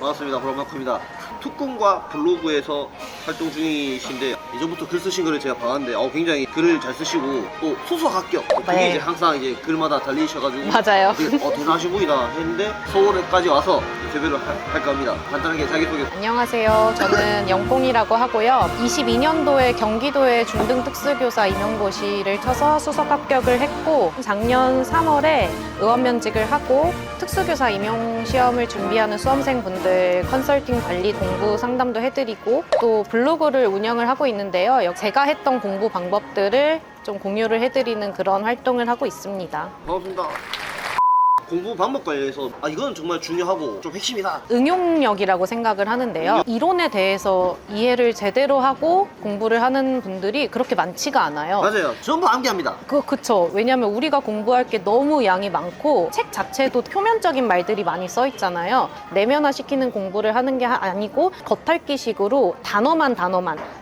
반갑습니다. 호랑마크입니다. 특공과 블로그에서 활동 중이신데 이전부터 글 쓰신 거를 제가 봤는데 굉장히 글을 잘 쓰시고 또 수석 합격 그게 네. 이제 항상 이제 글마다 달리셔가지고 맞아요. 대단하신 분이다 했는데 서울에까지 와서 인터뷰를 할까 합니다. 간단하게 자기소개. 안녕하세요. 저는 영봉이라고 하고요. 22년도에 경기도의 중등특수교사 임용고시를 쳐서 수석 합격을 했고 작년 3월에 의원면직을 하고 특수교사 임용시험을 준비하는 수험생분들 컨설팅 관리 공부 상담도 해드리고 또 블로그를 운영을 하고 있는데요. 제가 했던 공부 방법들을 좀 공유를 해드리는 그런 활동을 하고 있습니다. 반갑습니다. 공부 방법 관련해서 이건 정말 중요하고 좀 핵심이다. 응용력이라고 생각을 하는데요. 이론에 대해서 이해를 제대로 하고 공부를 하는 분들이 그렇게 많지가 않아요. 맞아요. 전부 암기합니다. 그쵸. 왜냐면 우리가 공부할 게 너무 양이 많고 책 자체도 표면적인 말들이 많이 써 있잖아요. 내면화 시키는 공부를 하는 게 아니고 겉핥기식으로 단어만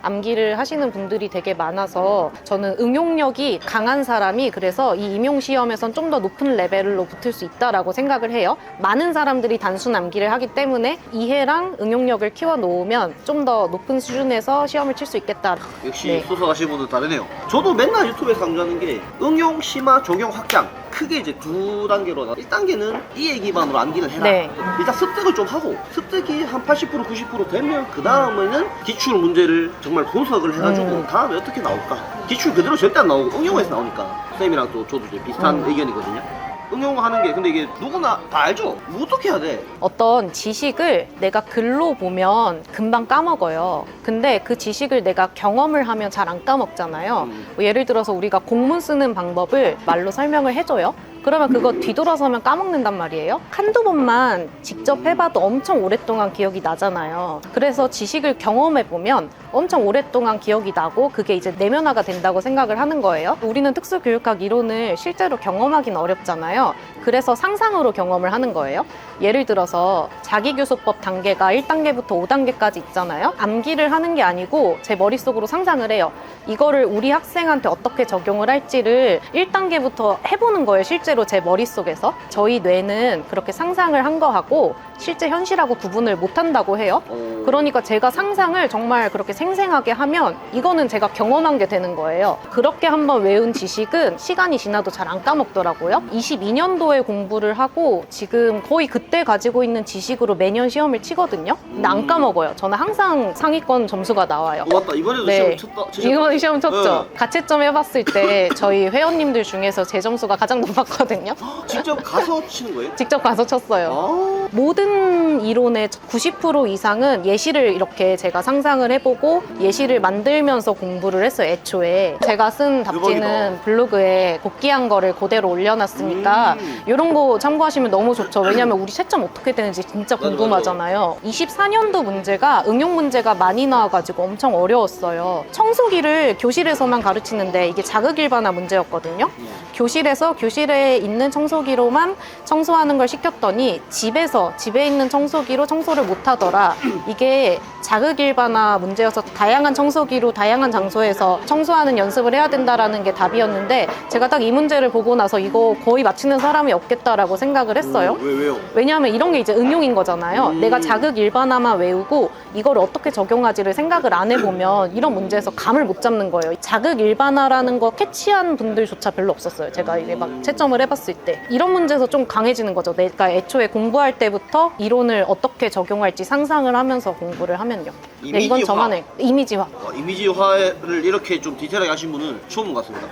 암기를 하시는 분들이 되게 많아서 저는 응용력이 강한 사람이 그래서 이 임용시험에선 좀 더 높은 레벨로 붙을 수 있다라고 생각을 해요. 많은 사람들이 단순 암기를 하기 때문에 이해랑 응용력을 키워 놓으면 좀 더 높은 수준에서 시험을 칠 수 있겠다. 역시 네. 소속하신 분은 다르네요. 저도 맨날 유튜브에서 강조하는 게 응용, 심화, 적용, 확장 크게 이제 두 단계로 1단계는 이해 기반으로 암기를 해라. 네. 일단 습득을 좀 하고 습득이 한 80% 90% 되면 그 다음에는 기출 문제를 정말 분석을 해가지고 다음에 어떻게 나올까. 기출 그대로 절대 안 나오고 응용해서 나오니까 쌤이랑 또 저도 이제 비슷한 의견이거든요. 응용하는 게 근데 이게 누구나 다 알죠? 뭐 어떻게 해야 돼? 어떤 지식을 내가 글로 보면 금방 까먹어요. 근데 그 지식을 내가 경험을 하면 잘 안 까먹잖아요. 뭐 예를 들어서 우리가 공문 쓰는 방법을 말로 설명을 해줘요. 그러면 그거 뒤돌아서면 까먹는단 말이에요. 한두 번만 직접 해봐도 엄청 오랫동안 기억이 나잖아요. 그래서 지식을 경험해보면 엄청 오랫동안 기억이 나고 그게 이제 내면화가 된다고 생각을 하는 거예요. 우리는 특수교육학 이론을 실제로 경험하기는 어렵잖아요. 그래서 상상으로 경험을 하는 거예요. 예를 들어서 자기교수법 단계가 1단계부터 5단계까지 있잖아요. 암기를 하는 게 아니고 제 머릿속으로 상상을 해요. 이거를 우리 학생한테 어떻게 적용을 할지를 1단계부터 해보는 거예요. 실제로 제 머릿속에서. 저희 뇌는 그렇게 상상을 한 거하고 실제 현실하고 구분을 못한다고 해요. 그러니까 제가 상상을 정말 그렇게 생생하게 하면 이거는 제가 경험한 게 되는 거예요. 그렇게 한번 외운 지식은 시간이 지나도 잘 안 까먹더라고요. 22년도에 공부를 하고 지금 거의 그때 가지고 있는 지식으로 매년 시험을 치거든요. 근데 안 까먹어요. 저는 항상 상위권 점수가 나와요. 맞다. 이번에도 네. 시험 쳤다. 이번 시험 쳤죠. 네. 가채점 해봤을 때 저희 회원님들 중에서 제 점수가 가장 높았거든요. 직접 가서 치는 거예요? 직접 가서 쳤어요. 아, 모든 이론의 90% 이상은 예시를 이렇게 제가 상상을 해보고 예시를 만들면서 공부를 했어요. 애초에 제가 쓴 답지는 대박이다. 블로그에 복귀한 거를 그대로 올려놨으니까 이런 거 참고하시면 너무 좋죠. 왜냐면 우리 채점 어떻게 되는지 진짜 맞아, 궁금하잖아요. 24년도 문제가 응용 문제가 많이 나와가지고 엄청 어려웠어요. 청소기를 교실에서만 가르치는데 이게 자극일반화 문제였거든요. 교실에서 교실에 있는 청소기로만 청소하는 걸 시켰더니 집에 있는 청소기로 청소를 못 하더라. 이게 자극일반화 문제여서 다양한 청소기로 다양한 장소에서 청소하는 연습을 해야 된다라는 게 답이었는데 제가 딱 이 문제를 보고 나서 이거 거의 맞히는 사람이 없겠다라고 생각을 했어요. 왜요? 왜냐하면 이런 게 이제 응용인 거잖아요. 내가 자극일반화만 외우고 이걸 어떻게 적용하지를 생각을 안 해보면 이런 문제에서 감을 못 잡는 거예요. 자극일반화라는 거 캐치한 분들조차 별로 없었어요. 제가 이제 막 채점을 해봤을 때 이런 문제에서 좀 강해지는 거죠. 내가 애초에 공부할 때부터 이론을 어떻게 적용할지 상상을 하면서 공부를 하면요. 네, 이건 저만의 이미지화. 이미지화를 이렇게 좀 디테일하게 하신 분은 처음 것 같습니다.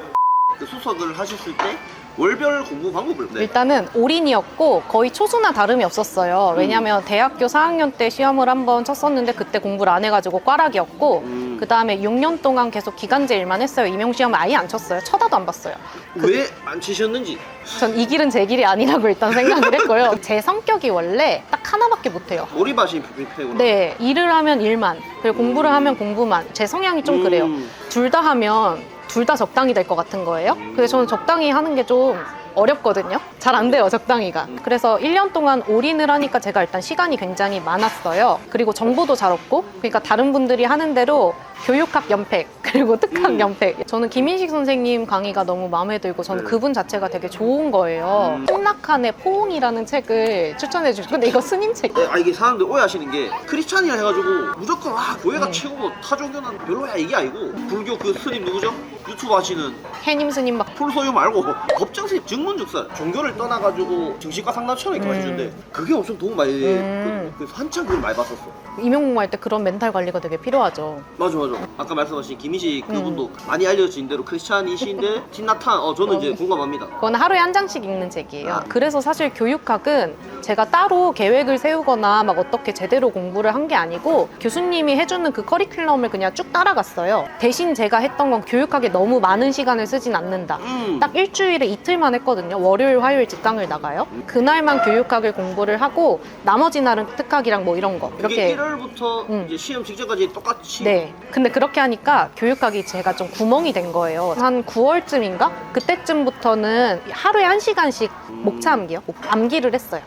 그 수석을 하셨을 때 월별 공부 방법을 일단은 올인이었고 거의 초수나 다름이 없었어요. 왜냐면 대학교 4학년 때 시험을 한번 쳤었는데 그때 공부를 안 해가지고 꽈락이었고 그 다음에 6년 동안 계속 기간제 일만 했어요. 임용시험을 아예 안 쳤어요. 쳐다도 안 봤어요. 왜 안 치셨는지. 전 이 길은 제 길이 아니라고 일단 생각을 했고요. 제 성격이 원래 딱 하나밖에 못해요. 몰입하신 편이구나. 네, 일을 하면 일만, 그리고 공부를 하면 공부만. 제 성향이 좀 그래요. 둘 다 하면 둘 다 적당히 될 것 같은 거예요. 그래서 저는 적당히 하는 게 좀 어렵거든요. 잘 안 돼요, 적당히가. 그래서 1년 동안 올인을 하니까 제가 일단 시간이 굉장히 많았어요. 그리고 정보도 잘 얻고, 그러니까 다른 분들이 하는 대로 교육학 연팩, 그리고 특학 연팩. 저는 김인식 선생님 강의가 너무 마음에 들고, 저는 네. 그분 자체가 되게 좋은 거예요. 홍낙한의 포옹이라는 책을 추천해 주시고, 근데 이거 스님 책이에요. 이게 사람들 오해하시는 게 크리스찬이라 해가지고 무조건 교회가 최고고 타종교는 별로야 이게 아니고, 불교 그 스님 누구죠? 유튜브 하시는 해님 스님 막 풀소유 말고 법정세 증문즉설 종교를 떠나가지고 정신과 상담처럼 이렇게 해주는데 그게 엄청 도움 많이 돼. 그래서 한참 그걸 많이 봤었어. 임용공부할 때 그런 멘탈 관리가 되게 필요하죠. 맞아. 아까 말씀하신 김희식 그분도 많이 알려진 대로 크리스찬이신데 틴나탄 저는 이제 공감합니다. 그건 하루에 한 장씩 읽는 책이에요. 아. 그래서 사실 교육학은 제가 따로 계획을 세우거나 막 어떻게 제대로 공부를 한 게 아니고 교수님이 해주는 그 커리큘럼을 그냥 쭉 따라갔어요. 대신 제가 했던 건 교육학에 너무 많은 시간을 쓰진 않는다. 딱 일주일에 이틀만 했거든요. 월요일, 화요일 직강을 나가요. 그날만 교육학을 공부를 하고 나머지 날은 특학이랑 뭐 이런 거 그게 이렇게. 1월부터 이제 시험 직전까지 똑같이. 네. 근데 그렇게 하니까 교육학이 제가 좀 구멍이 된 거예요. 한 9월쯤인가? 그때쯤부터는 하루에 1시간씩 목차 암기요. 암기를 했어요.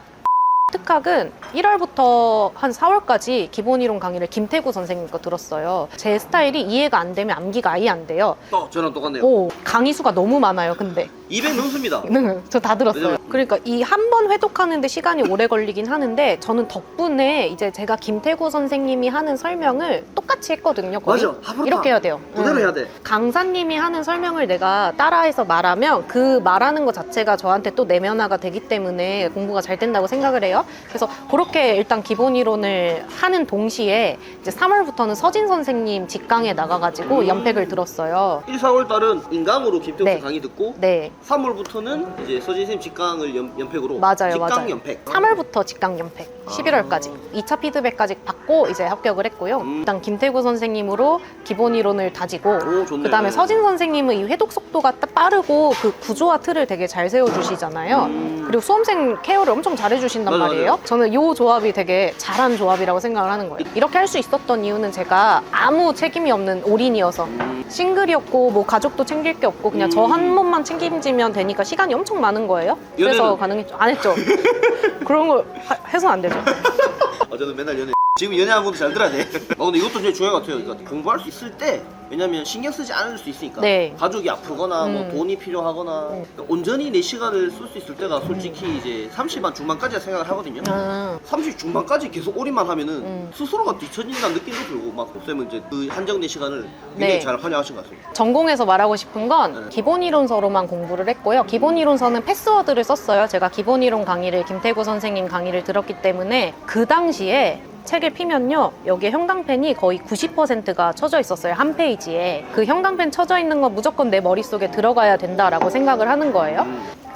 특학은 1월부터 한 4월까지 기본이론 강의를 김태구 선생님 거 들었어요. 제 스타일이 이해가 안 되면 암기가 아예 안 돼요. 저랑 똑같네요. 오, 강의 수가 너무 많아요, 근데. 200 넘습니다. 네, 저 다 들었어요. 그러니까 이 한 번 회독하는데 시간이 오래 걸리긴 하는데 저는 덕분에 이제 제가 김태구 선생님이 하는 설명을 똑같이 했거든요. 거의. 맞아. 하버타. 이렇게 해야 돼요. 그대로 해야 돼. 강사님이 하는 설명을 내가 따라해서 말하면 그 말하는 것 자체가 저한테 또 내면화가 되기 때문에 공부가 잘 된다고 생각을 해요. 그래서 그렇게 일단 기본 이론을 하는 동시에 이제 3월부터는 서진 선생님 직강에 나가가지고 연팩을 들었어요. 1, 4월 달은 인강으로 김태우 네. 강의 듣고 네. 3월부터는 이제 서진 선생님 직강을 연팩으로. 맞아요, 직강 맞아요. 연팩. 3월부터 직강 연팩, 11월까지 2차 피드백까지 받고 이제 합격을 했고요. 일단 김태구 선생님으로 기본 이론을 다지고, 오, 좋네. 그다음에 서진 선생님은 이 회독 속도가 빠르고 그 구조와 틀을 되게 잘 세워주시잖아요. 그리고 수험생 케어를 엄청 잘해주신단 맞아, 말이에요. 저는 이 조합이 되게 잘한 조합이라고 생각을 하는 거예요. 이렇게 할 수 있었던 이유는 제가 아무 책임이 없는 올인이어서 싱글이었고 뭐 가족도 챙길 게 없고 그냥 저 한 몸만 책임지면 되니까 시간이 엄청 많은 거예요. 그래서 연애는? 가능했죠. 안 했죠. 그런 거 해서는 안 되죠. 저는 맨날 연애. 지금 연애하는 분도 잘 들어야 돼. 근데 이것도 되게 중요한 것 같아요. 그러니까 공부할 수 있을 때, 왜냐면 신경 쓰지 않을 수 있으니까. 네. 가족이 아프거나 뭐 돈이 필요하거나 그러니까 온전히 내 시간을 쓸 수 있을 때가 솔직히 이제 30만 중반까지 생각을 하거든요. 30 중반까지 계속 올인만 하면은 스스로가 뒤처진다는 느낌도 들고 막 쌤은 이제 그 한정된 시간을 굉장히 네. 잘 활용하신 것 같습니다. 전공에서 말하고 싶은 건 기본 이론서로만 공부를 했고요. 기본 이론서는 패스워드를 썼어요. 제가 기본 이론 강의를 김태구 선생님 강의를 들었기 때문에 그 당시에 책을 피면요, 여기에 형광펜이 거의 90%가 쳐져 있었어요. 한 페이지에. 그 형광펜 쳐져 있는 건 무조건 내 머릿속에 들어가야 된다라고 생각을 하는 거예요.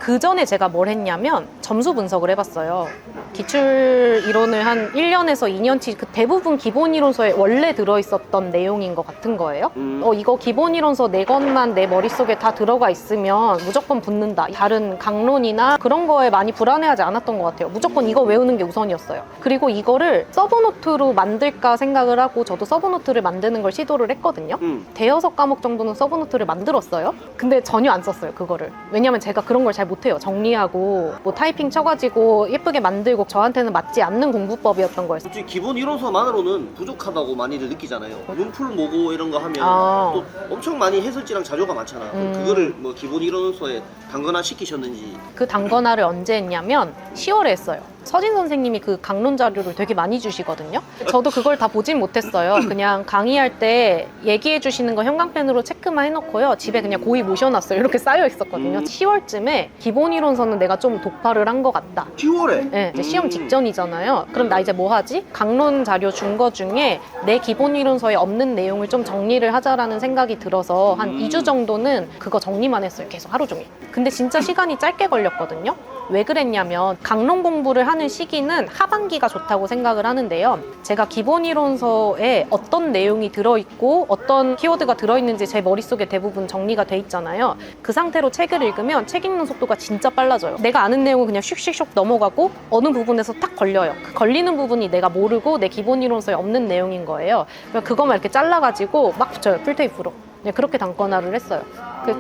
그 전에 제가 뭘 했냐면 점수 분석을 해봤어요. 기출 이론을 한 1년에서 2년치 그 대부분 기본 이론서에 원래 들어있었던 내용인 것 같은 거예요. 이거 기본 이론서 4권만 내 머릿속에 다 들어가 있으면 무조건 붙는다. 다른 강론이나 그런 거에 많이 불안해하지 않았던 것 같아요. 무조건 이거 외우는 게 우선이었어요. 그리고 이거를 서브노트로 만들까 생각을 하고 저도 서브노트를 만드는 걸 시도를 했거든요. 대여섯 과목 정도는 서브노트를 만들었어요. 근데 전혀 안 썼어요, 그거를. 왜냐면 제가 그런 걸 잘 못해요. 정리하고 뭐 타이핑 쳐가지고 예쁘게 만들고 저한테는 맞지 않는 공부법이었던 거였어요. 솔직히 기본 이론서만으로는 부족하다고 많이들 느끼잖아요. 문풀 모고 이런 거 하면 또 엄청 많이 해설지랑 자료가 많잖아. 그럼 그거를 뭐 기본 이론서에 단거나 시키셨는지. 그 단거나를 언제 했냐면 10월에 했어요. 서진 선생님이 그 강론 자료를 되게 많이 주시거든요. 저도 그걸 다 보진 못했어요. 그냥 강의할 때 얘기해 주시는 거 형광펜으로 체크만 해놓고요. 집에 그냥 고이 모셔놨어요. 이렇게 쌓여 있었거든요. 10월쯤에 기본 이론서는 내가 좀 독파를 한 것 같다. 10월에? 네, 이제 시험 직전이잖아요. 그럼 나 이제 뭐 하지? 강론 자료 준 거 중에 내 기본 이론서에 없는 내용을 좀 정리를 하자라는 생각이 들어서 한 2주 정도는 그거 정리만 했어요. 계속 하루 종일. 근데 진짜 시간이 짧게 걸렸거든요. 왜 그랬냐면 강론 공부를 하는 시기는 하반기가 좋다고 생각을 하는데요. 제가 기본 이론서에 어떤 내용이 들어있고 어떤 키워드가 들어있는지 제 머릿속에 대부분 정리가 돼 있잖아요. 그 상태로 책을 읽으면 책 읽는 속도가 진짜 빨라져요. 내가 아는 내용은 그냥 슉슉슉 넘어가고 어느 부분에서 딱 걸려요. 그 걸리는 부분이 내가 모르고 내 기본 이론서에 없는 내용인 거예요. 그거만 이렇게 잘라가지고 막 붙여요, 풀테이프로. 네, 그렇게 단권화를 했어요.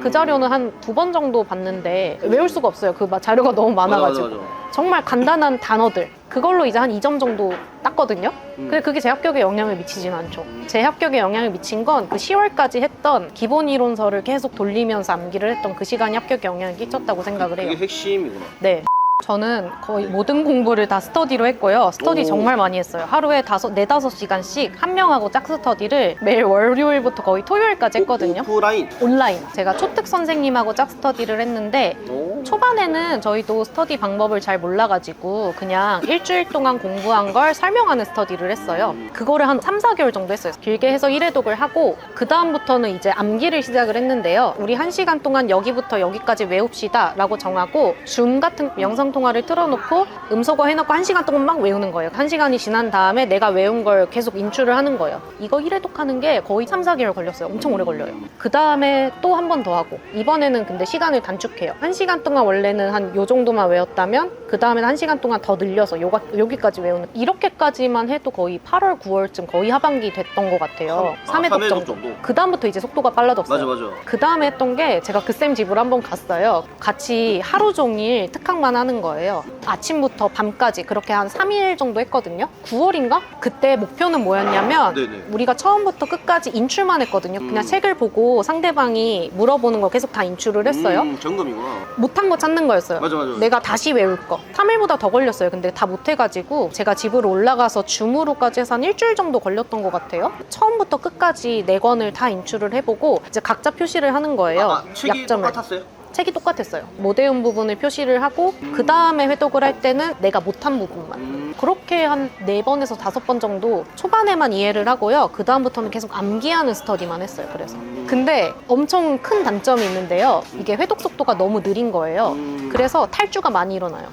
그 자료는 한 2번 정도 봤는데 외울 수가 없어요. 그 자료가 너무 많아가지고. 맞아. 정말 간단한 단어들 그걸로 이제 한 2점 정도 땄거든요. 근데 그게 제 합격에 영향을 미치진 않죠. 제 합격에 영향을 미친 건 그 10월까지 했던 기본 이론서를 계속 돌리면서 암기를 했던 그 시간이 합격에 영향을 끼쳤다고 생각을 해요. 그게 핵심이구나. 네. 저는 거의 모든 공부를 다 스터디로 했고요. 스터디 오. 정말 많이 했어요. 하루에 4-5시간씩 한 명하고 짝 스터디를 매일 월요일부터 거의 토요일까지 했거든요. 오프라인. 온라인. 제가 초특 선생님하고 짝 스터디를 했는데 오. 초반에는 저희도 스터디 방법을 잘 몰라가지고 그냥 일주일 동안 공부한 걸 설명하는 스터디를 했어요. 그거를 한 3-4개월 정도 했어요. 길게 해서 1회독을 하고 그 다음부터는 이제 암기를 시작을 했는데요. 우리 1시간 동안 여기부터 여기까지 외웁시다 라고 정하고 줌 같은 영상통화를 틀어놓고 음소거 해놓고 1시간 동안 막 외우는 거예요. 1시간이 지난 다음에 내가 외운 걸 계속 인출을 하는 거예요. 이거 1회독 하는 게 거의 3-4개월 걸렸어요. 엄청 오래 걸려요. 그 다음에 또 한 번 더 하고 이번에는 근데 시간을 단축해요. 1시간 동안 원래는 한 요 정도만 외웠다면 그 다음에는 1시간 동안 더 늘려서 여기까지 외우는 이렇게까지만 해도 거의 8월, 9월쯤 거의 하반기 됐던 것 같아요. 3회독 정도. 그 다음부터 이제 속도가 빨라졌어요. 맞아. 그 다음에 했던 게 제가 그 쌤 집으로 한번 갔어요. 같이 하루 종일 특강만 하는 거예요. 아침부터 밤까지 그렇게 한 3일 정도 했거든요. 9월인가? 그때 목표는 뭐였냐면 네네. 우리가 처음부터 끝까지 인출만 했거든요. 그냥 책을 보고 상대방이 물어보는 거 계속 다 인출을 했어요. 점검이구나. 못한 거 찾는 거였어요. 맞아. 내가 다시 외울 거. 3일보다 더 걸렸어요. 근데 다 못해가지고 제가 집으로 올라가서 줌으로까지 해서 한 일주일 정도 걸렸던 것 같아요. 처음부터 끝까지 4권을 다 인출을 해보고 이제 각자 표시를 하는 거예요. 책이 약점을. 똑같았어요? 책이 똑같았어요. 못 외운 부분을 표시를 하고 그 다음에 회독을 할 때는 내가 못한 부분만. 그렇게 한 4번에서 5번 정도 초반에만 이해를 하고요. 그 다음부터는 계속 암기하는 스터디만 했어요. 그래서. 근데 엄청 큰 단점이 있는데요. 이게 회독 속도가 너무 느린 거예요. 그래서 탈주가 많이 일어나요.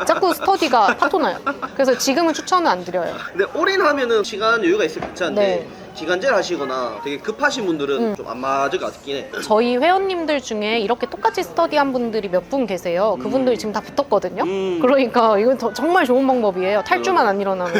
자꾸 스터디가 파토나요. 그래서 지금은 추천은 안 드려요. 근데 올인하면은 시간 여유가 있을 것 같은데 네. 기간제를 하시거나 되게 급하신 분들은 좀 안 맞을 것 같긴 해. 저희 회원님들 중에 이렇게 똑같이 스터디한 분들이 몇 분 계세요. 그분들이 지금 다 붙었거든요. 그러니까 이건 정말 좋은 방법이에요. 탈주만 안 일어나면.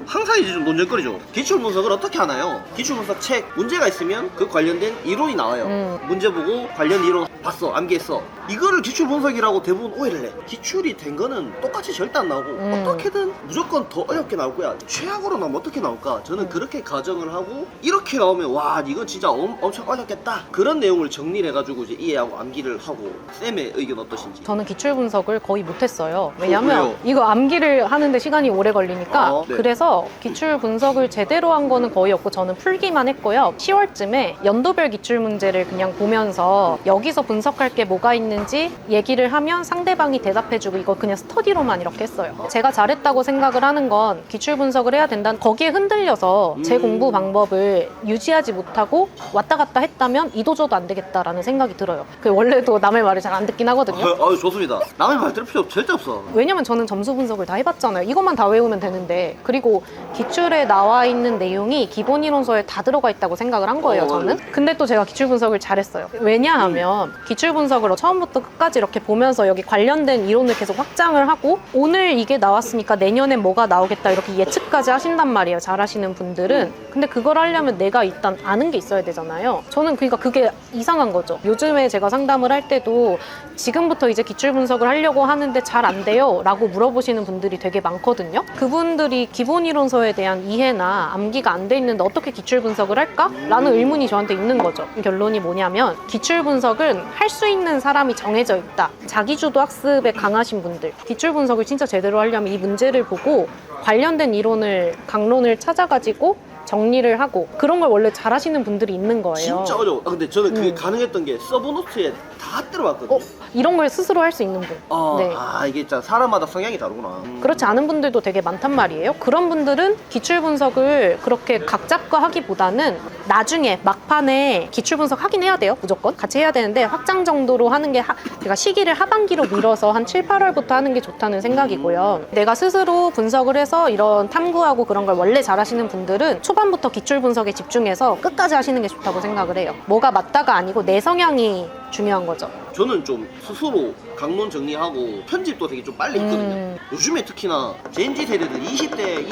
항상 이제 좀 논쟁거리죠. 기출 분석을 어떻게 하나요? 기출 분석 책 문제가 있으면 그 관련된 이론이 나와요. 문제 보고 관련 이론 봤어, 암기했어. 이거를 기출 분석이라고 대부분 오해를 해. 기출이 된 거는 똑같이 절대 안 나오고 어떻게든 무조건 더 어렵게 나올 거야. 최악으로 나오면 어떻게 나올까? 저는 그렇게 가정을 하고 이렇게 나오면 와 이건 진짜 엄청 어렵겠다. 그런 내용을 정리를 해가지고 이제 이해하고 암기를 하고. 쌤의 의견 어떠신지? 저는 기출 분석을 거의 못했어요. 왜냐면 왜요? 이거 암기를 하는데 시간이 오래 걸리니까. 네. 그래서 기출 분석을 제대로 한 거는 거의 없고 저는 풀기만 했고요. 10월쯤에 연도별 기출 문제를 그냥 보면서 여기서 분석할 게 뭐가 있는지 얘기를 하면 상대방이 대답해주고 이거 그냥 스터디로만 이렇게 했어요. 제가 잘했다고 생각을 하는 건 기출 분석을 해야 된다는 거기에 흔들려서 제 공부 방법을 유지하지 못하고 왔다 갔다 했다면 이도저도 안 되겠다라는 생각이 들어요. 원래도 남의 말을 잘 안 듣긴 하거든요. 아유 좋습니다. 남의 말 들을 필요 절대 없어. 왜냐면 저는 점수 분석을 다 해봤잖아요. 이것만 다 외우면 되는데. 그리고 기출에 나와 있는 내용이 기본 이론서에 다 들어가 있다고 생각을 한 거예요, 저는. 근데 또 제가 기출 분석을 잘했어요. 왜냐하면 기출 분석을 처음부터 끝까지 이렇게 보면서 여기 관련된 이론을 계속 확장을 하고 오늘 이게 나왔으니까 내년엔 뭐가 나오겠다 이렇게 예측까지 하신단 말이에요, 잘하시는 분들은. 근데 그걸 하려면 내가 일단 아는 게 있어야 되잖아요. 저는 그러니까 그게 이상한 거죠. 요즘에 제가 상담을 할 때도 지금부터 이제 기출 분석을 하려고 하는데 잘 안 돼요 라고 물어보시는 분들이 되게 많거든요. 그분들이 기본 이론서에 대한 이해나 암기가 안 돼 있는데 어떻게 기출 분석을 할까? 라는 의문이 저한테 있는 거죠. 결론이 뭐냐면 기출 분석은 할 수 있는 사람이 정해져 있다. 자기주도 학습에 강하신 분들, 기출 분석을 진짜 제대로 하려면 이 문제를 보고 관련된 이론을, 강론을 찾아가지고 정리를 하고 그런 걸 원래 잘하시는 분들이 있는 거예요. 진짜 어려워. 근데 저는 그게 가능했던 게 서브노트에 다 들어갔거든요. 이런 걸 스스로 할 수 있는 분. 네. 아 이게 진짜 사람마다 성향이 다르구나. 그렇지 않은 분들도 되게 많단 말이에요. 그런 분들은 기출 분석을 그렇게 각잡과 하기보다는 나중에 막판에 기출 분석 하긴 해야 돼요. 무조건 같이 해야 되는데 확장 정도로 하는 게 그러니까 시기를 하반기로 밀어서 한 7, 8월부터 하는 게 좋다는 생각이고요. 내가 스스로 분석을 해서 이런 탐구하고 그런 걸 원래 잘하시는 분들은 초반부터 기출 분석에 집중해서 끝까지 하시는 게 좋다고 생각을 해요. 뭐가 맞다가 아니고 내 성향이 중요한 거죠. 저는 좀 스스로 강론 정리하고 편집도 되게 좀 빨리 있거든요. 요즘에 특히나 젠지 세대들 20대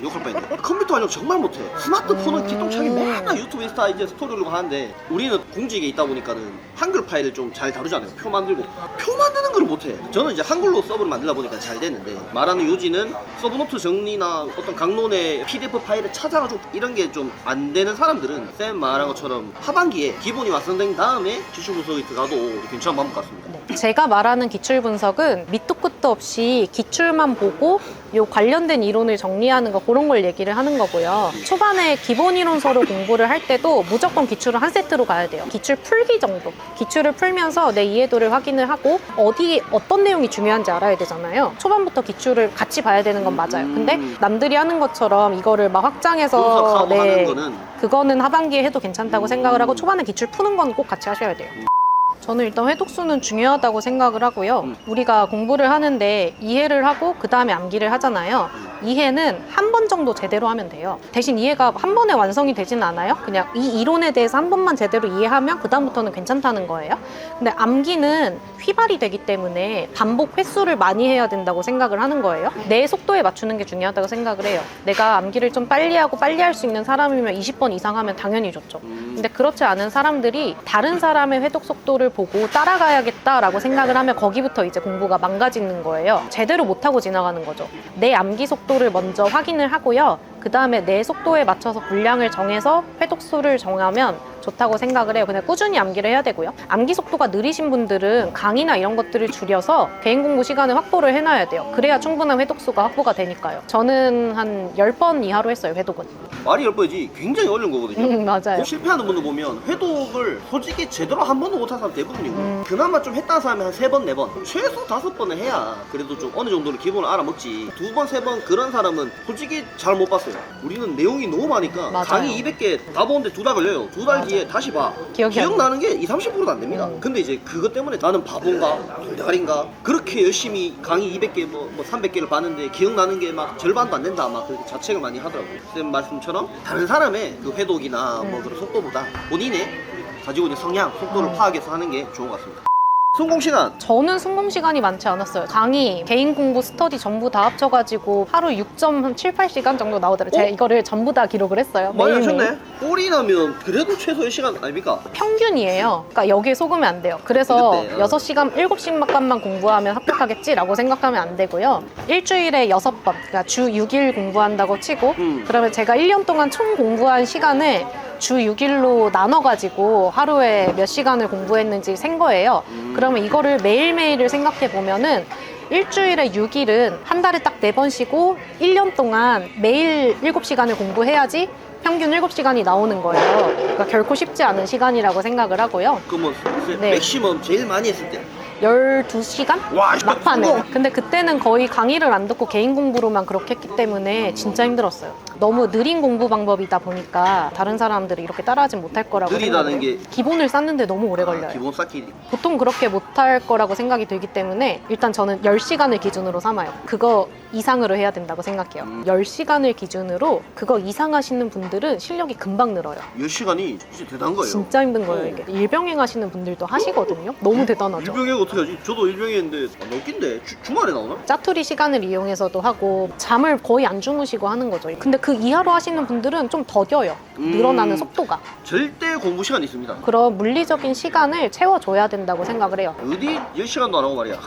욕할 뻔했네. 컴퓨터 활용 정말 못해. 스마트폰은 기똥차게 맨날 유튜브 인스타 이제 스토리 올리고 하는데 우리는 공직에 있다 보니까는 한글 파일을 좀 잘 다루잖아요. 표 만들고 표 만드는 걸 못해. 저는 이제 한글로 서브를 만들다 보니까 잘 됐는데 말하는 요지는 서브노트 정리나 어떤 강론의 PDF 파일을 찾아가지고 이런 게 좀 안 되는 사람들은 쌤 말한 것처럼 하반기에 기본이 완성된 다음에 기출 분석이 들어가도 괜찮은 방법 같습니다. 제가 말하는 기출 분석은 밑도 끝도 없이 기출만 보고 요 관련된 이론을 정리하는 거 그런 걸 얘기를 하는 거고요. 초반에 기본 이론서로 공부를 할 때도 무조건 기출을 한 세트로 가야 돼요. 기출 풀기 정도. 기출을 풀면서 내 이해도를 확인을 하고 어떤 내용이 중요한지 알아야 되잖아요. 초반부터 기출을 같이 봐야 되는 건 맞아요. 근데 남들이 하는 것처럼 이거를 막 확장해서 분석하고 하는 거는 그거는 하반기에 해도 괜찮다고 생각을 하고 초반에 기출 푸는 건 꼭 같이 하셔야 돼요. 저는 일단 회독수는 중요하다고 생각을 하고요. 우리가 공부를 하는데 이해를 하고 그 다음에 암기를 하잖아요. 이해는 한 번 정도 제대로 하면 돼요. 대신 이해가 한 번에 완성이 되진 않아요. 그냥 이 이론에 대해서 한 번만 제대로 이해하면 그 다음부터는 괜찮다는 거예요. 근데 암기는 휘발이 되기 때문에 반복 횟수를 많이 해야 된다고 생각을 하는 거예요. 내 속도에 맞추는 게 중요하다고 생각을 해요. 내가 암기를 좀 빨리 하고 빨리 할 수 있는 사람이면 20번 이상 하면 당연히 좋죠. 근데 그렇지 않은 사람들이 다른 사람의 회독 속도를 보고 따라가야겠다라고 생각을 하면 거기부터 이제 공부가 망가지는 거예요. 제대로 못하고 지나가는 거죠. 내 암기 속도를 먼저 확인을 하고요. 그 다음에 내 속도에 맞춰서 분량을 정해서 회독수를 정하면 좋다고 생각을 해요. 그냥 꾸준히 암기를 해야 되고요. 암기 속도가 느리신 분들은 강의나 이런 것들을 줄여서 개인 공부 시간을 확보를 해놔야 돼요. 그래야 충분한 회독수가 확보가 되니까요. 저는 한 10번 이하로 했어요, 회독은. 말이 10번이지 굉장히 어려운 거거든요. 맞아요. 실패하는 분들 보면 회독을 솔직히 제대로 한 번도 못한 사람 대부분이고 그나마 좀 했다는 사람이 한 3번, 4번 최소 5번은 해야 그래도 좀 어느 정도는 기본을 알아먹지 2번, 3번 그런 사람은 솔직히 잘 못 봤어요. 우리는 내용이 너무 많으니까 맞아요. 강의 200개 다 보는데 2달 걸려요. 2달 뒤에 다시 봐. 기억나는 게 20, 30%도 안 됩니다. 근데 이제 그것 때문에 나는 바본가 돌다리인가 그렇게 열심히 강의 200개 뭐 300개를 봤는데 기억나는 게 막 절반도 안 된다 막 그렇게 자책을 많이 하더라고요. 쌤 말씀처럼 다른 사람의 그 회독이나 뭐 그런 속도보다 본인의 가지고 있는 성향, 속도를 파악해서 하는 게 좋은 것 같습니다. 성공 시간 저는 성공 시간이 많지 않았어요. 강의, 개인 공부, 스터디 전부 다 합쳐가지고 하루 6.78시간 정도 나오더라고요. 제가 이거를 전부 다 기록을 했어요. 많이 매일매일. 하셨네. 꼴이 나면 그래도 최소의 시간 아닙니까? 평균이에요. 그러니까 여기에 속으면 안 돼요. 그래서 그때, 6시간, 7시간만 공부하면 합격하겠지라고 생각하면 안 되고요. 일주일에 6번, 그러니까 주 6일 공부한다고 치고 그러면 제가 1년 동안 총 공부한 시간을 주 6일로 나눠가지고 하루에 몇 시간을 공부했는지 센 거예요. 그러면 이거를 매일매일을 생각해 보면은 일주일에 6일은 한 달에 딱 4번 쉬고 1년 동안 매일 7시간을 공부해야지 평균 7시간이 나오는 거예요. 그러니까 결코 쉽지 않은 시간이라고 생각을 하고요. 그러면 네. 맥시멈 제일 많이 했을 때 12시간? 와, 막판에. 성공! 근데 그때는 거의 강의를 안 듣고 개인 공부로만 그렇게 했기 때문에 진짜 힘들었어요. 너무 느린 공부 방법이다 보니까 다른 사람들이 이렇게 따라하진 못할 거라고 느리다는 생각해요. 게 기본을 쌓는데 너무 오래 걸려요. 기본 쌓기 보통 그렇게 못할 거라고 생각이 들기 때문에 일단 저는 10시간을 기준으로 삼아요. 그거 이상으로 해야 된다고 생각해요. 10시간을 기준으로 그거 이상 하시는 분들은 실력이 금방 늘어요. 10시간이 진짜 대단한 거예요. 진짜 힘든 거예요, 이게. 일병행 하시는 분들도 하시거든요. 너무 대단하죠. 일병행 어떻게 하지? 저도 일병행인데 넘긴데 주말에 나오나? 짜투리 시간을 이용해서도 하고 잠을 거의 안 주무시고 하는 거죠. 근데 그 이하로 하시는 분들은 좀 더뎌요. 늘어나는 속도가. 절대 공부 시간이 있습니다. 그런 물리적인 시간을 채워줘야 된다고 생각을 해요. 어디 10시간도 안 하고 말이야.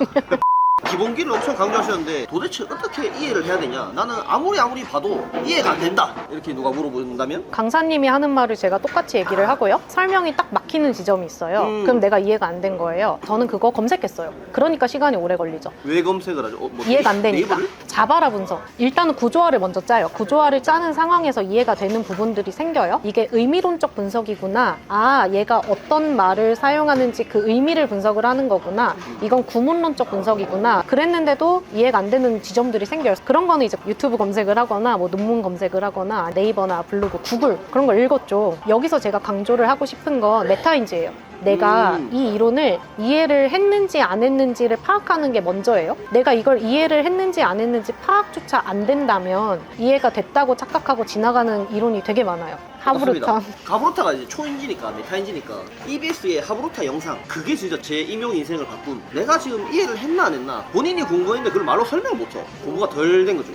기본기를 엄청 강조하셨는데 도대체 어떻게 이해를 해야 되냐? 나는 아무리 봐도 이해가 안 된다. 이렇게 누가 물어본다면? 강사님이 하는 말을 제가 똑같이 얘기를 하고요. 설명이 딱 막히는 지점이 있어요. 그럼 내가 이해가 안 된 거예요. 저는 그거 검색했어요. 그러니까 시간이 오래 걸리죠. 왜 검색을 하죠? 뭐 이해가 안 되니까. 네이버를? 자바라 분석. 일단은 구조화를 먼저 짜요. 구조화를 짜는 상황에서 이해가 되는 부분들이 생겨요. 이게 의미론적 분석이구나. 아, 얘가 어떤 말을 사용하는지 그 의미를 분석을 하는 거구나. 이건 구문론적 분석이구나. 그랬는데도 이해가 안 되는 지점들이 생겨요. 그런 거는 이제 유튜브 검색을 하거나 뭐 논문 검색을 하거나 네이버나 블로그, 구글 그런 걸 읽었죠. 여기서 제가 강조를 하고 싶은 건 메타인지예요. 내가 이 이론을 이해를 했는지 안 했는지를 파악하는 게 먼저예요. 내가 이걸 이해를 했는지 안 했는지 파악조차 안 된다면 이해가 됐다고 착각하고 지나가는 이론이 되게 많아요. 하브루타. 맞습니다. 하브루타가 이제 초인지니까 메타인지니까 EBS의 하브루타 영상 그게 진짜 제 임용 인생을 바꾼 내가 지금 이해를 했나 안 했나 본인이 공부했는데 그걸 말로 설명을 못해 공부가 덜 된 거죠.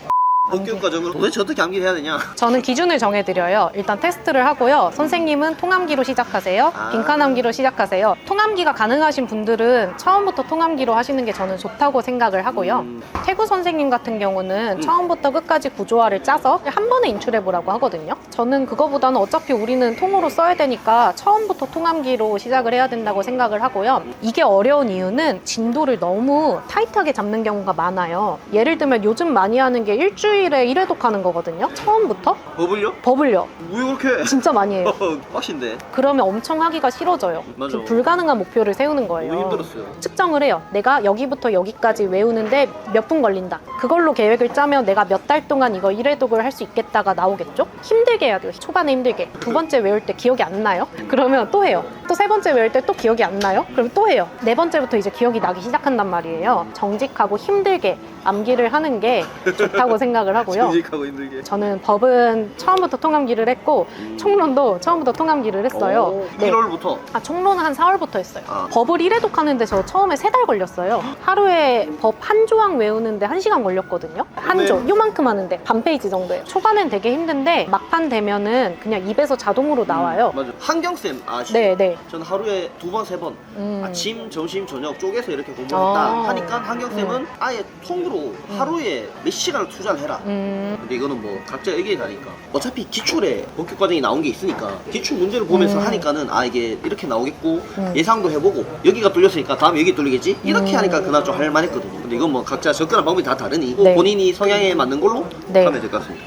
본격 과정을 도대체 어떻게 암기를 해야 되냐? 저는 기준을 정해드려요. 일단 테스트를 하고요. 선생님은 통암기로 시작하세요. 빈칸암기로 시작하세요. 통암기가 가능하신 분들은 처음부터 통암기로 하시는 게 저는 좋다고 생각을 하고요. 태구 선생님 같은 경우는 처음부터 끝까지 구조화를 짜서 한 번에 인출해보라고 하거든요. 저는 그거보다는 어차피 우리는 통으로 써야 되니까 처음부터 통암기로 시작을 해야 된다고 생각을 하고요. 이게 어려운 이유는 진도를 너무 타이트하게 잡는 경우가 많아요. 예를 들면 요즘 많이 하는 게 일주일에 1회독 하는 거거든요. 처음부터 버블요? 버블요. 왜 그렇게? 진짜 많이 해요. 빡신데. 그러면 엄청 하기가 싫어져요. 맞아. 좀 불가능한 목표를 세우는 거예요. 너무 힘들었어요. 측정을 해요. 내가 여기부터 여기까지 외우는데 몇 분 걸린다. 그걸로 계획을 짜면 내가 몇 달 동안 이거 1회독을 할 수 있겠다가 나오겠죠? 힘들게 해야 돼요. 초반에 힘들게. 두 번째 외울 때 기억이 안 나요? 그러면 또 해요. 또 세 번째 외울 때 또 기억이 안 나요? 그럼 또 해요. 네 번째부터 이제 기억이 나기 시작한단 말이에요. 정직하고 힘들게 암기를 하는 게 좋다고 생각을 하고요. 정직하고 힘들게. 저는 법은 처음부터 통암기를 했고 총론도 처음부터 통암기를 했어요. 네. 1월부터. 총론은 한 4월부터 했어요. 아. 법을 1회독 하는데 저 처음에 3달 걸렸어요. 하루에 법 한 조항 외우는데 1시간 걸렸거든요. 한 조, 요만큼 하는데 반 페이지 정도예요. 초반엔 되게 힘든데 막판 되면은 그냥 입에서 자동으로 나와요. 맞아. 한경쌤 아시죠? 네, 네. 저는 하루에 2번, 3번 아침, 점심, 저녁 쪼개서 이렇게 공부했다 아. 하니까 한경쌤은 아예 통으로 하루에 몇 시간을 투자를 해라. 음. 근데 이거는 뭐 각자 의견이 다르니까 어차피 기출에 본격 과정이 나온 게 있으니까 기출 문제를 보면서 하니까는 아 이게 이렇게 나오겠고 예상도 해보고 여기가 뚫렸으니까 다음에 여기 뚫리겠지 이렇게 하니까 그날 좀 할만했거든요. 근데 이건 뭐 각자 접근한 방법이 다 다르니 네. 본인이 성향에 맞는 걸로 네. 하면 될 것 같습니다.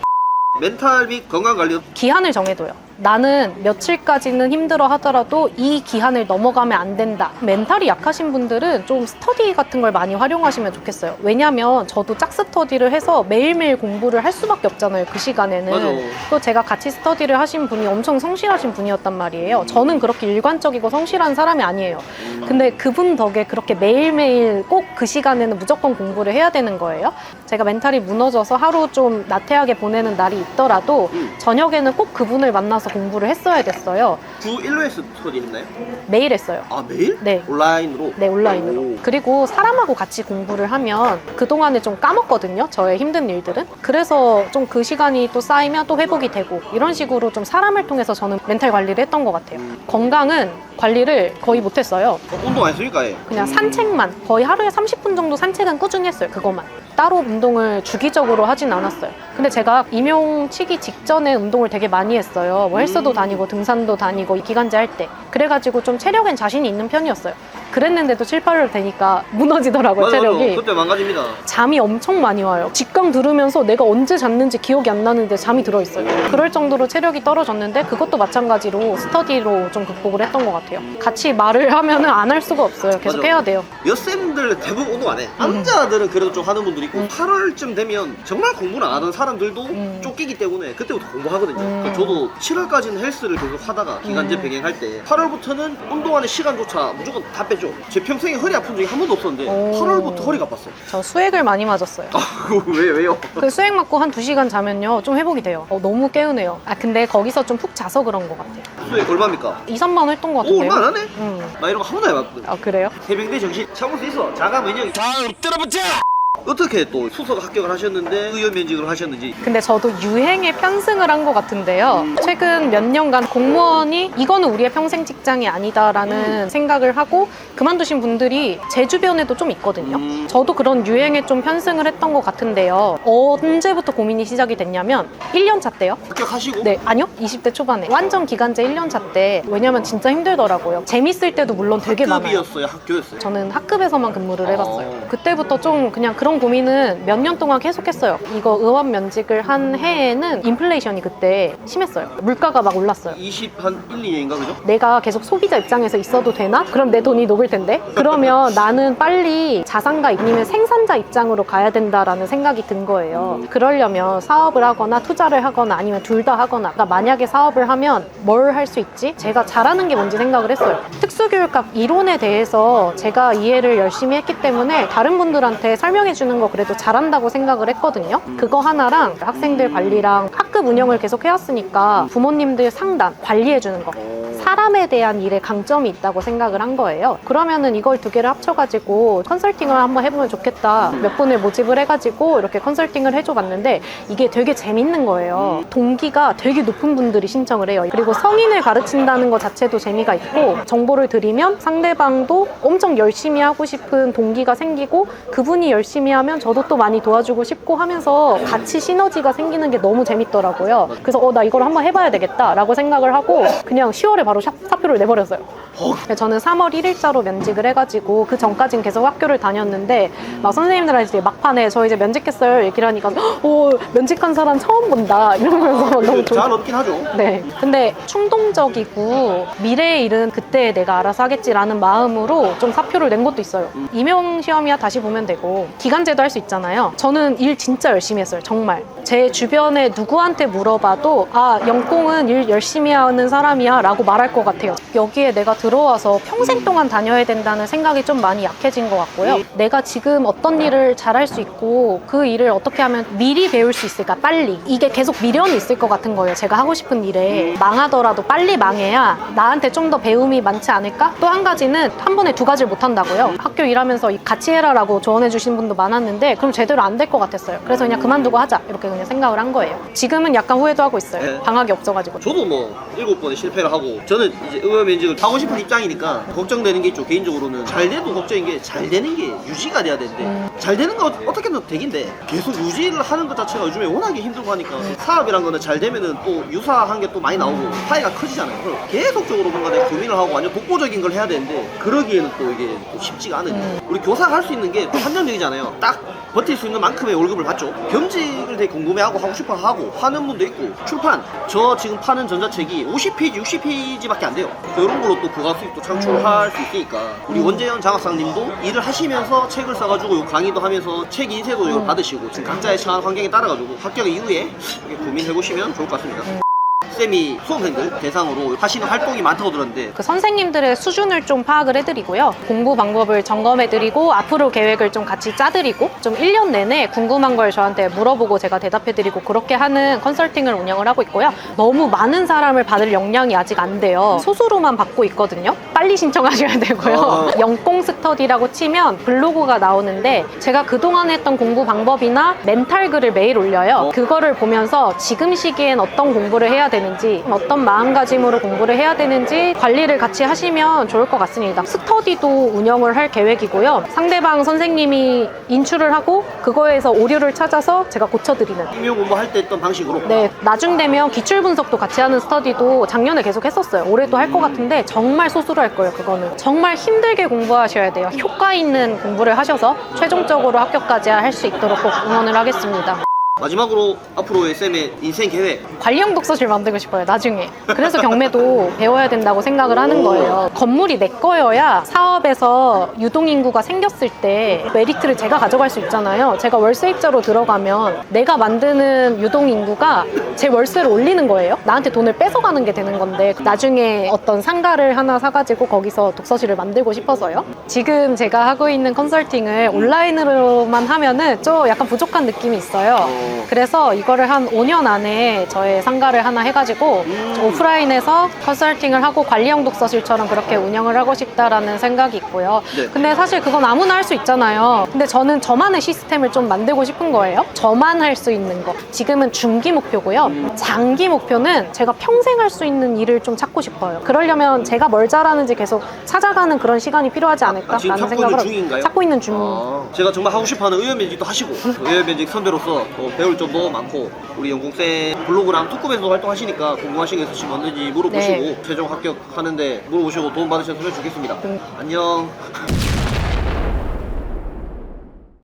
멘탈 및 건강관리 기한을 정해둬요. 나는 며칠까지는 힘들어 하더라도 이 기한을 넘어가면 안 된다. 멘탈이 약하신 분들은 좀 스터디 같은 걸 많이 활용하시면 좋겠어요. 왜냐면 저도 짝스터디를 해서 매일매일 공부를 할 수밖에 없잖아요. 그 시간에는. 맞아. 또 제가 같이 스터디를 하신 분이 엄청 성실하신 분이었단 말이에요. 저는 그렇게 일관적이고 성실한 사람이 아니에요. 근데 그분 덕에 그렇게 매일매일 꼭 그 시간에는 무조건 공부를 해야 되는 거예요. 제가 멘탈이 무너져서 하루 좀 나태하게 보내는 날이 있더라도 저녁에는 꼭 그분을 만나서 공부를 했어야 됐어요. 주 1회 스터디 했나요? 매일 했어요. 아 매일? 네. 온라인으로? 네, 온라인으로. 오. 그리고 사람하고 같이 공부를 하면 그동안에 좀 까먹거든요. 저의 힘든 일들은. 그래서 좀 그 시간이 또 쌓이면 또 회복이 되고 이런 식으로 좀 사람을 통해서 저는 멘탈 관리를 했던 것 같아요. 건강은 관리를 거의 못했어요. 운동 안 했으니까 해. 그냥 산책만 거의 하루에 30분 정도 산책은 꾸준히 했어요. 그것만. 따로 운동을 주기적으로 하진 않았어요. 근데 제가 임용 치기 직전에 운동을 되게 많이 했어요. 뭐 헬스도 다니고 등산도 다니고 기간제 할 때. 그래가지고 좀 체력엔 자신이 있는 편이었어요. 그랬는데도 7, 8월 되니까 무너지더라고요. 맞아, 체력이. 맞아. 그때 망가집니다. 잠이 엄청 많이 와요. 직강 들으면서 내가 언제 잤는지 기억이 안 나는데 잠이 들어있어요. 그럴 정도로 체력이 떨어졌는데 그것도 마찬가지로 스터디로 좀 극복을 했던 것 같아요. 같이 말을 하면은 안 할 수가 없어요. 계속 맞아. 해야 돼요. 여쌤들 대부분 운동 안 해. 남자들은 그래도 좀 하는 분들이 있고 8월쯤 되면 정말 공부를 안 하던 사람들도 쫓기기 때문에 그때부터 공부하거든요. 그러니까 저도 7월까지는 헬스를 계속 하다가 기간제 병행할 때 8월부터는 운동하는 시간조차 무조건 다 뺐죠. 제 평생에 허리 아픈 적이 한 번도 없었는데 오. 8월부터 허리가 아팠어요. 저 수액을 많이 맞았어요. 왜요? 그 수액 맞고 한 2시간 자면요 좀 회복이 돼요. 너무 개운해요. 근데 거기서 좀 푹 자서 그런 것 같아요. 수액 얼마입니까? 2, 3만 원 했던 것 오, 같은데요. 얼마 안 하네? 음. 나 이런 거 한 번도 안 해봤거든. 그래요? 해병대 정신 참을 수 있어. 자가 면역. 다 엎드려붙자! 어떻게 또 수석 합격을 하셨는데 의원 면직을 하셨는지. 근데 저도 유행에 편승을 한 것 같은데요. 최근 몇 년간 공무원이 이거는 우리의 평생 직장이 아니다라는 생각을 하고 그만두신 분들이 제 주변에도 좀 있거든요. 저도 그런 유행에 좀 편승을 했던 것 같은데요. 언제부터 고민이 시작이 됐냐면 1년 차 때요. 합격하시고? 네, 아니요. 20대 초반에. 완전 기간제 1년 차 때. 왜냐면 진짜 힘들더라고요. 재밌을 때도 물론 되게 많아요. 학급이었어요? 학교였어요? 저는 학급에서만 근무를 해봤어요. 그때부터 좀 그냥 그런 고민은 몇 년 동안 계속했어요. 이거 의원 면직을 한 해에는 인플레이션이 그때 심했어요. 물가가 막 올랐어요. 20한 1, 2년인가 그죠? 내가 계속 소비자 입장에서 있어도 되나? 그럼 내 돈이 녹을 텐데? 그러면 나는 빨리 자산가 아니면 생산자 입장으로 가야 된다라는 생각이 든 거예요. 그러려면 사업을 하거나 투자를 하거나 아니면 둘 다 하거나. 그러니까 만약에 사업을 하면 뭘 할 수 있지? 제가 잘하는 게 뭔지 생각을 했어요. 특수교육학 이론에 대해서 제가 이해를 열심히 했기 때문에 다른 분들한테 설명해 주는 거 그래도 잘한다고 생각을 했거든요. 그거 하나랑 학생들 관리랑 학급 운영을 계속 해왔으니까 부모님들 상담, 관리해 주는 거. 사람에 대한 일에 강점이 있다고 생각을 한 거예요. 그러면은 이걸 두 개를 합쳐가지고 컨설팅을 한번 해보면 좋겠다. 몇 분을 모집을 해가지고 이렇게 컨설팅을 해줘봤는데 이게 되게 재밌는 거예요. 동기가 되게 높은 분들이 신청을 해요. 그리고 성인을 가르친다는 것 자체도 재미가 있고, 정보를 드리면 상대방도 엄청 열심히 하고 싶은 동기가 생기고, 그분이 열심히 하면 저도 또 많이 도와주고 싶고 하면서 같이 시너지가 생기는 게 너무 재밌더라고요. 그래서 나 이걸 한번 해봐야 되겠다라고 생각을 하고 그냥 10월에 바로 사표를 내버렸어요. 저는 3월 1일자로 면직을 해가지고 그 전까진 계속 학교를 다녔는데 막 선생님들한테 막판에 저 이제 면직했어요 얘기를 하니까 오, 면직한 사람 처음 본다 이러면서 너무 잘 없긴 하죠. 네. 근데 충동적이고 미래의 일은 그때 내가 알아서 하겠지라는 마음으로 좀 사표를 낸 것도 있어요. 임용 시험이야 다시 보면 되고 기간제도 할 수 있잖아요. 저는 일 진짜 열심히 했어요. 정말. 제 주변에 누구한테 물어봐도 영공은 일 열심히 하는 사람이야 라고 말할 것 같아요. 여기에 내가 들어와서 평생 동안 다녀야 된다는 생각이 좀 많이 약해진 것 같고요. 내가 지금 어떤 일을 잘할 수 있고 그 일을 어떻게 하면 미리 배울 수 있을까, 빨리. 이게 계속 미련이 있을 것 같은 거예요. 제가 하고 싶은 일에 망하더라도 빨리 망해야 나한테 좀 더 배움이 많지 않을까? 또 한 가지는 한 번에 두 가지를 못 한다고요. 학교 일하면서 같이 해라라고 조언해 주신 분도 많았는데 그럼 제대로 안 될 것 같았어요. 그래서 그냥 그만두고 하자 이렇게 그냥 생각을 한 거예요. 지금은 약간 후회도 하고 있어요. 네. 방학이 없어가지고. 저도 뭐 7번에 실패를 하고, 저는 이제 의원 면직을 하고 싶은 입장이니까 걱정되는 게 있죠. 개인적으로는 잘 돼도 걱정인 게, 잘 되는 게 유지가 돼야 되는데 잘 되는 거 어떻게든 되긴데 계속 유지를 하는 것 자체가 요즘에 워낙에 힘들고 하니까 사업이란 거는 잘 되면은 또 유사한 게 또 많이 나오고 파이가 커지잖아요. 그럼 계속적으로 뭔가 내가 고민을 하고 완전 독보적인 걸 해야 되는데 그러기에는 또 이게 또 쉽지가 않으니까 우리 교사가 할 수 있는 게 또 한정적이잖아요. 딱 버틸 수 있는 만큼의 월급을 받죠. 겸직을 되게 궁금해하고 하고 싶어 하고 하는 분도 있고, 출판, 저 지금 파는 전자책이 50페이지, 60페이지밖에 안 돼요. 이런 걸로 또 부가 수익도 창출할 수 있으니까 우리 원재현 장학사님도 일을 하시면서 책을 써가지고 강의도 하면서 책 인쇄도 이걸 받으시고 지금 각자의 처한 환경에 따라가지고 합격 이후에 이렇게 고민해보시면 좋을 것 같습니다. 쌤이 수험생들 대상으로 하시는 활동이 많다고 들었는데 그 선생님들의 수준을 좀 파악을 해드리고요. 공부 방법을 점검해드리고 앞으로 계획을 좀 같이 짜드리고 좀 1년 내내 궁금한 걸 저한테 물어보고 제가 대답해드리고 그렇게 하는 컨설팅을 운영을 하고 있고요. 너무 많은 사람을 받을 역량이 아직 안 돼요. 소수로만 받고 있거든요. 빨리 신청하셔야 되고요. 영공 스터디라고 치면 블로그가 나오는데 제가 그동안 했던 공부 방법이나 멘탈 글을 매일 올려요. 그거를 보면서 지금 시기엔 어떤 공부를 해야 되는지, 어떤 마음가짐으로 공부를 해야 되는지 관리를 같이 하시면 좋을 것 같습니다. 스터디도 운영을 할 계획이고요. 상대방 선생님이 인출을 하고 그거에서 오류를 찾아서 제가 고쳐드리는. 임용 공부할 때 했던 방식으로. 네, 나중 되면 기출 분석도 같이 하는 스터디도 작년에 계속 했었어요. 올해도 할 것 같은데 정말 소수로 할 거예요. 그거는 정말 힘들게 공부하셔야 돼요. 효과 있는 공부를 하셔서 최종적으로 합격까지 할 수 있도록 꼭 응원을 하겠습니다. 마지막으로 앞으로의 쌤의 인생 계획. 관리형 독서실 만들고 싶어요, 나중에. 그래서 경매도 배워야 된다고 생각을 하는 거예요. 건물이 내 거여야 사업에서 유동인구가 생겼을 때 메리트를 제가 가져갈 수 있잖아요. 제가 월세입자로 들어가면 내가 만드는 유동인구가 제 월세를 올리는 거예요. 나한테 돈을 뺏어가는 게 되는 건데 나중에 어떤 상가를 하나 사가지고 거기서 독서실을 만들고 싶어서요. 지금 제가 하고 있는 컨설팅을 온라인으로만 하면은 좀 약간 부족한 느낌이 있어요. 그래서 이거를 한 5년 안에 저의 상가를 하나 해가지고 오프라인에서 컨설팅을 하고 관리형 독서실처럼 그렇게 운영을 하고 싶다라는 생각이 있고요. 네. 근데 사실 그건 아무나 할 수 있잖아요. 근데 저는 저만의 시스템을 좀 만들고 싶은 거예요. 저만 할 수 있는 거. 지금은 중기 목표고요. 장기 목표는 제가 평생 할 수 있는 일을 좀 찾고 싶어요. 그러려면 제가 뭘 잘하는지 계속 찾아가는 그런 시간이 필요하지 않을까라는 지금 찾고 생각을 있는 중인가요? 찾고 있는 중. 제가 정말 하고 싶어하는 의원 면직도 하시고 의원 면직 선배로서 배울 점도 많고 우리 영공쌤 블로그랑 툭구에서 활동하시니까 궁금하신 게 있으시면 언제든지 물어보시고 네. 최종 합격하는데 물어보시고 도움 받으셨으면 좋겠습니다. 안녕.